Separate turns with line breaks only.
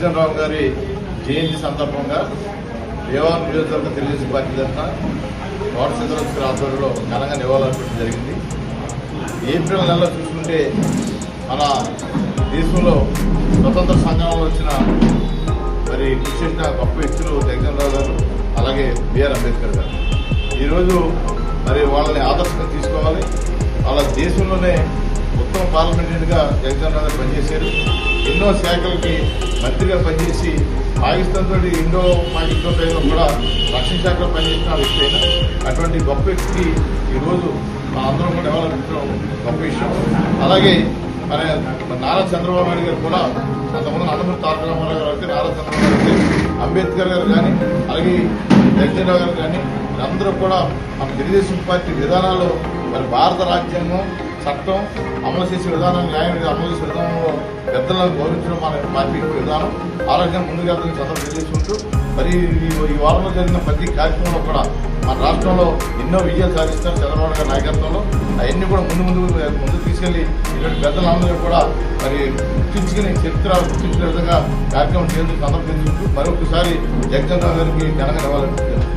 జగన్ రావు గారి జయంతి సందర్భంగా దేవాలయం నియోజకవర్గ తెలుగుదేశం పార్టీ తరఫున కోట చంద్రశేఖర్ ఆధ్వర్యంలో ఘనంగా నివాళులర్పించడం జరిగింది. ఏప్రిల్ నెలలో చూసుకుంటే మన దేశంలో స్వతంత్ర సంగ్రామంలో వచ్చిన మరి కృషి చేసిన గొప్ప వ్యక్తులు జగన్ రావు గారు, అలాగే బిఆర్ అంబేద్కర్ గారు. ఈరోజు మరి వాళ్ళని ఆదర్శంగా తీసుకోవాలి. వాళ్ళ దేశంలోనే ఉత్తమ పార్లమెంటరీగా జగన్ రావు గారు పనిచేశారు. ఎన్నో శాఖలకి మంత్రిగా పనిచేసి పాకిస్తాన్ తోటి ఇండో పాకిస్తాన్ టైంలో కూడా రక్షణ శాఖలో పనిచేసిన వ్యక్తి అయినా అటువంటి గొప్ప వ్యక్తికి ఈరోజు మన అందరం కూడా ఇవ్వాలనిపించడం గొప్ప విషయం. అలాగే మన నారా చంద్రబాబు నాయుడు గారు కూడా అంతకుముందు నందమూరి తారక రామారావు గారు అయితే, నారా చంద్రబాబు నాయుడు గారు, అంబేద్కర్ గారు కానీ, అలాగే జగన్ రావు గారు కానీ అందరూ కూడా మన తెలుగుదేశం పార్టీ విధానాల్లో మరి భారత రాజ్యాంగం చట్టం అమలు చేసే విధానం, న్యాయం అమలు చేసే విధానంలో పెద్దలను గౌరవించడం మన పార్టీ విధానం. ఆరోగ్యం ముందుగా చట్టం తెలియజేసుకుంటూ మరి ఈ వారంలో జరిగిన ప్రతి కార్యక్రమంలో కూడా మన రాష్ట్రంలో ఎన్నో విజయాలు సాధిస్తారు చంద్రబాబు గారి నాయకత్వంలో. అవన్నీ కూడా ముందు తీసుకెళ్లి ఇటువంటి పెద్దలందరూ కూడా మరి గుర్తించుకుని చరిత్ర గుర్తించిన విధంగా కార్యక్రమం చేస్తూ సందర్భించుకుంటూ మరొకసారి జగన్ రావు గారికి ఘనంగా నివాళులర్పిస్తున్నారు.